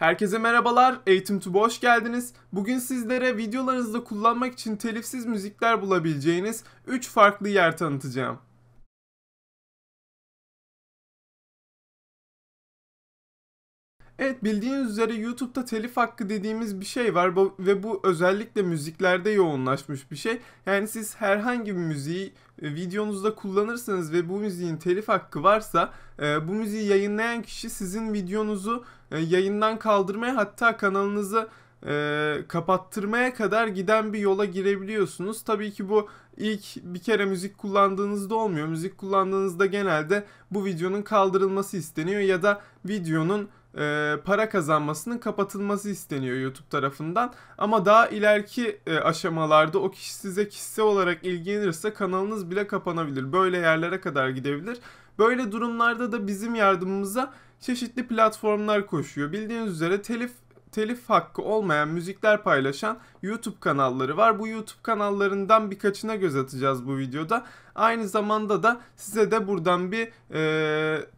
Herkese merhabalar, EğitimTube'a hoş geldiniz. Bugün sizlere videolarınızda kullanmak için telifsiz müzikler bulabileceğiniz 3 farklı yer tanıtacağım. Evet, bildiğiniz üzere YouTube'da telif hakkı dediğimiz bir şey var ve bu özellikle müziklerde yoğunlaşmış bir şey. Yani siz herhangi bir müziği videonuzda kullanırsanız ve bu müziğin telif hakkı varsa bu müziği yayınlayan kişi sizin videonuzu yayından kaldırmaya, hatta kanalınızı kapattırmaya kadar giden bir yola girebiliyorsunuz. Tabii ki bu ilk bir kere müzik kullandığınızda olmuyor. Müzik kullandığınızda genelde bu videonun kaldırılması isteniyor ya da videonun para kazanmasının kapatılması isteniyor YouTube tarafından. Ama daha ileriki aşamalarda o kişi size kişisel olarak ilgilenirse kanalınız bile kapanabilir. Böyle yerlere kadar gidebilir. Böyle durumlarda da bizim yardımımıza çeşitli platformlar koşuyor. Bildiğiniz üzere telif hakkı olmayan müzikler paylaşan YouTube kanalları var. Bu YouTube kanallarından birkaçına göz atacağız bu videoda. Aynı zamanda da size de buradan bir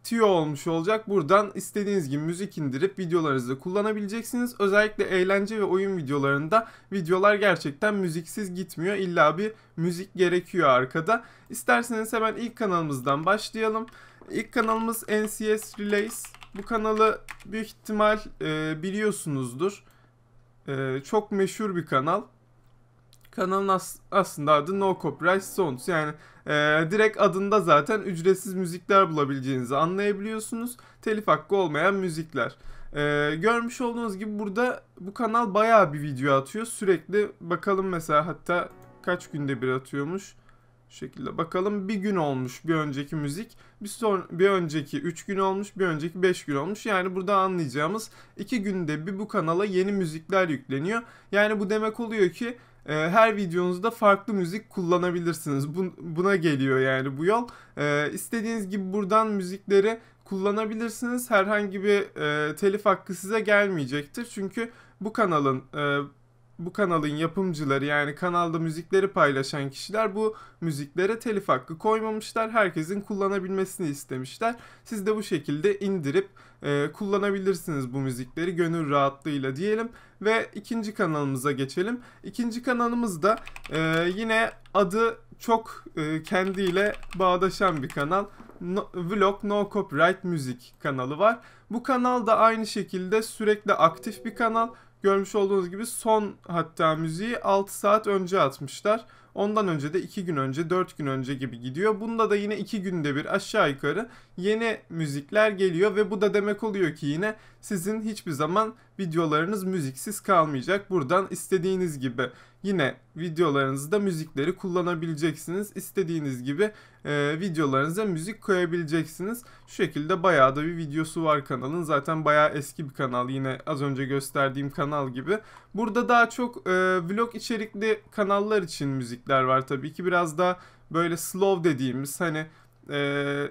tüyo olmuş olacak. Buradan istediğiniz gibi müzik indirip videolarınızda kullanabileceksiniz. Özellikle eğlence ve oyun videolarında videolar gerçekten müziksiz gitmiyor. İlla bir müzik gerekiyor arkada. İsterseniz hemen ilk kanalımızdan başlayalım. İlk kanalımız NCS Relays. Bu kanalı büyük ihtimal biliyorsunuzdur. Çok meşhur bir kanal. Kanalın aslında adı No Copyright Songs. Yani direkt adında zaten ücretsiz müzikler bulabileceğinizi anlayabiliyorsunuz. Telif hakkı olmayan müzikler. Görmüş olduğunuz gibi burada bu kanal bayağı bir video atıyor. Sürekli bakalım mesela, hatta kaç günde bir atıyormuş. Şu şekilde bakalım, bir gün olmuş bir önceki müzik, bir önceki 3 gün olmuş, bir önceki 5 gün olmuş. Yani burada anlayacağımız 2 günde bir bu kanala yeni müzikler yükleniyor. Yani bu demek oluyor ki her videonuzda farklı müzik kullanabilirsiniz. Buna geliyor yani bu yol. İstediğiniz gibi buradan müzikleri kullanabilirsiniz. Herhangi bir telif hakkı size gelmeyecektir. Çünkü bu kanalın yapımcıları, yani kanalda müzikleri paylaşan kişiler bu müziklere telif hakkı koymamışlar. Herkesin kullanabilmesini istemişler. Siz de bu şekilde indirip kullanabilirsiniz bu müzikleri gönül rahatlığıyla diyelim. Ve ikinci kanalımıza geçelim. İkinci kanalımız da yine adı çok kendiyle bağdaşan bir kanal. Vlog No Copyright Müzik kanalı var. Bu kanal da aynı şekilde sürekli aktif bir kanal. Görmüş olduğunuz gibi son hatta müziği 6 saat önce atmışlar. Ondan önce de 2 gün önce, 4 gün önce gibi gidiyor. Bunda da yine 2 günde bir aşağı yukarı yeni müzikler geliyor ve bu da demek oluyor ki yine sizin hiçbir zaman videolarınız müziksiz kalmayacak. Buradan istediğiniz gibi yine videolarınızda müzikleri kullanabileceksiniz. İstediğiniz gibi videolarınıza müzik koyabileceksiniz. Şu şekilde bayağı da bir videosu var kanalın. Zaten bayağı eski bir kanal. Yine az önce gösterdiğim kanal gibi. Burada daha çok vlog içerikli kanallar için müzikler var tabii ki. Biraz daha böyle slow dediğimiz, hani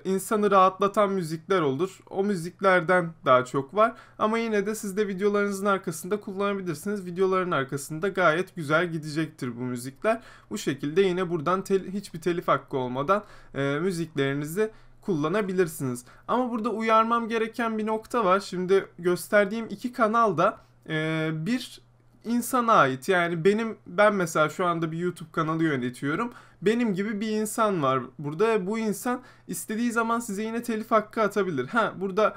insanı rahatlatan müzikler olur. O müziklerden daha çok var. Ama yine de siz de videolarınızın arkasında kullanabilirsiniz. Videoların arkasında gayet güzel gidecektir bu müzikler. Bu şekilde yine buradan hiçbir telif hakkı olmadan müziklerinizi kullanabilirsiniz. Ama burada uyarmam gereken bir nokta var. Şimdi gösterdiğim iki kanal da bir insana ait. Yani ben mesela şu anda bir YouTube kanalı yönetiyorum. Benim gibi bir insan var burada. Bu insan istediği zaman size yine telif hakkı atabilir. Burada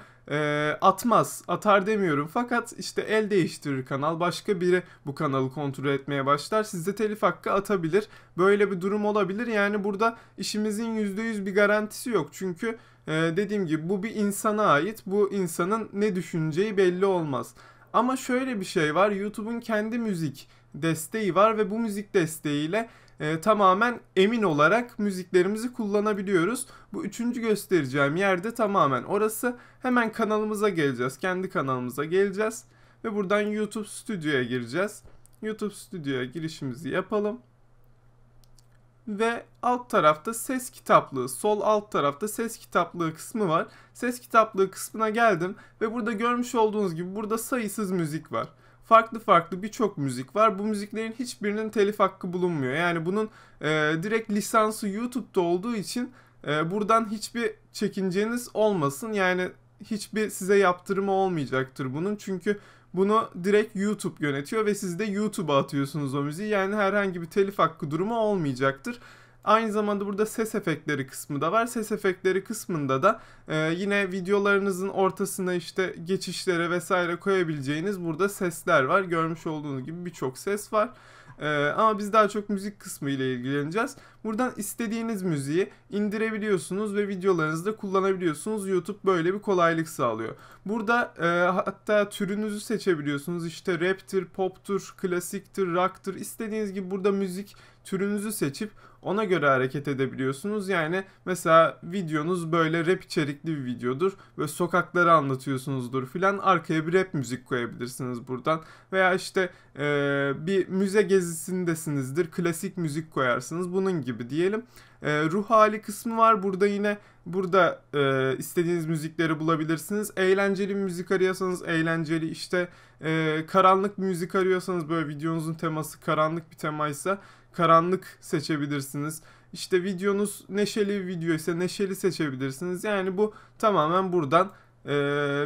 atar demiyorum. Fakat işte el değiştirir kanal. Başka biri bu kanalı kontrol etmeye başlar. Size telif hakkı atabilir. Böyle bir durum olabilir. Yani burada işimizin %100 bir garantisi yok. Çünkü dediğim gibi bu bir insana ait. Bu insanın ne düşüneceği belli olmaz. Ama şöyle bir şey var. YouTube'un kendi müzik desteği var ve bu müzik desteğiyle tamamen emin olarak müziklerimizi kullanabiliyoruz. Bu üçüncü göstereceğim yerde tamamen orası. Hemen kanalımıza geleceğiz. Kendi kanalımıza geleceğiz. Ve buradan YouTube Studio'ya gireceğiz. YouTube Studio'ya girişimizi yapalım. Ve alt tarafta ses kitaplığı, sol alt tarafta ses kitaplığı kısmı var. Ses kitaplığı kısmına geldim ve burada görmüş olduğunuz gibi burada sayısız müzik var. Farklı farklı birçok müzik var. Bu müziklerin hiçbirinin telif hakkı bulunmuyor. Yani bunun direkt lisansı YouTube'da olduğu için buradan hiçbir çekinceniz olmasın. Yani hiçbir size yaptırımı olmayacaktır bunun. Çünkü bunu direkt YouTube yönetiyor ve siz de YouTube'a atıyorsunuz o müziği. Yani herhangi bir telif hakkı durumu olmayacaktır. Aynı zamanda burada ses efektleri kısmı da var. Ses efektleri kısmında da yine videolarınızın ortasına işte geçişlere vesaire koyabileceğiniz burada sesler var. Görmüş olduğunuz gibi birçok ses var. Ama biz daha çok müzik kısmı ile ilgileneceğiz. Buradan istediğiniz müziği indirebiliyorsunuz ve videolarınızda kullanabiliyorsunuz. YouTube böyle bir kolaylık sağlıyor. Burada hatta türünüzü seçebiliyorsunuz. İşte rap'tir, pop'tur, klasiktir, rock'tır. İstediğiniz gibi burada müzik türünüzü seçip ona göre hareket edebiliyorsunuz. Yani mesela videonuz böyle rap içerikli bir videodur. Böyle sokakları anlatıyorsunuzdur filan. Arkaya bir rap müzik koyabilirsiniz buradan. Veya işte bir müze gezisindesinizdir. Klasik müzik koyarsınız. Bunun gibi diyelim. Ruh hali kısmı var. Burada istediğiniz müzikleri bulabilirsiniz. Eğlenceli bir müzik arıyorsanız eğlenceli, işte karanlık bir müzik arıyorsanız, böyle videonuzun teması karanlık bir temaysa karanlık seçebilirsiniz. İşte videonuz neşeli bir video ise neşeli seçebilirsiniz. Yani bu tamamen buradan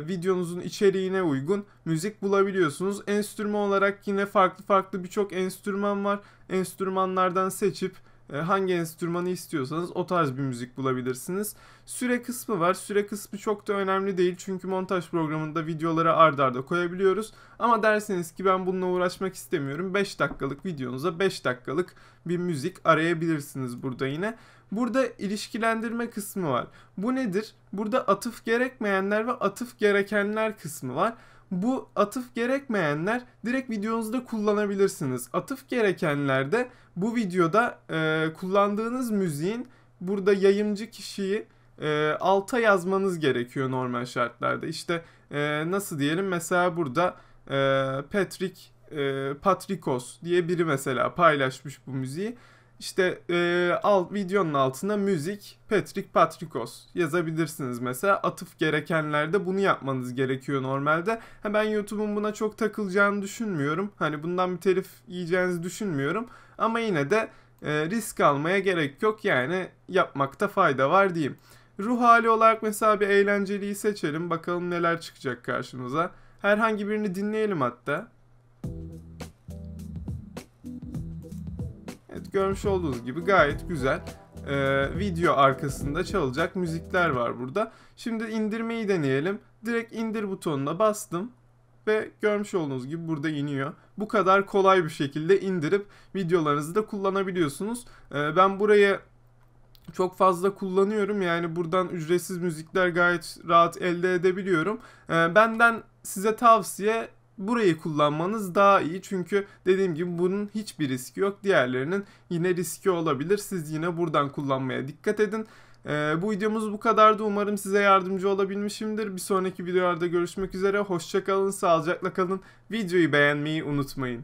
videonuzun içeriğine uygun müzik bulabiliyorsunuz. Enstrüman olarak yine farklı birçok enstrüman var. Enstrümanlardan seçip hangi enstrümanı istiyorsanız o tarz bir müzik bulabilirsiniz. Süre kısmı var. Süre kısmı çok da önemli değil çünkü montaj programında videoları ard arda koyabiliyoruz. Ama derseniz ki ben bununla uğraşmak istemiyorum, 5 dakikalık videonuza 5 dakikalık bir müzik arayabilirsiniz burada yine. Burada ilişkilendirme kısmı var. Bu nedir? Burada atıf gerekmeyenler ve atıf gerekenler kısmı var. Bu atıf gerekmeyenler direkt videonuzda kullanabilirsiniz. Atıf gerekenlerde bu videoda kullandığınız müziğin burada yayımcı kişiyi alta yazmanız gerekiyor normal şartlarda. İşte nasıl diyelim, mesela burada Patrikos diye biri mesela paylaşmış bu müziği. İşte videonun altına müzik Patrikos yazabilirsiniz mesela. Atıf gerekenlerde bunu yapmanız gerekiyor normalde. Ben YouTube'un buna çok takılacağını düşünmüyorum. Hani bundan bir telif yiyeceğinizi düşünmüyorum. Ama yine de risk almaya gerek yok. Yani yapmakta fayda var diyeyim. Ruh hali olarak mesela bir eğlenceliyi seçelim. Bakalım neler çıkacak karşımıza. Herhangi birini dinleyelim hatta. Evet, görmüş olduğunuz gibi gayet güzel video arkasında çalacak müzikler var burada. Şimdi indirmeyi deneyelim. Direkt indir butonuna bastım ve görmüş olduğunuz gibi burada iniyor. Bu kadar kolay bir şekilde indirip videolarınızı da kullanabiliyorsunuz. Ben burayı çok fazla kullanıyorum. Yani buradan ücretsiz müzikler gayet rahat elde edebiliyorum. Benden size tavsiye, burayı kullanmanız daha iyi. Çünkü dediğim gibi bunun hiçbir riski yok. Diğerlerinin yine riski olabilir. Siz yine buradan kullanmaya dikkat edin. Bu videomuz bu kadardı. Umarım size yardımcı olabilmişimdir. Bir sonraki videolarda görüşmek üzere. Hoşça kalın, sağlıcakla kalın. Videoyu beğenmeyi unutmayın.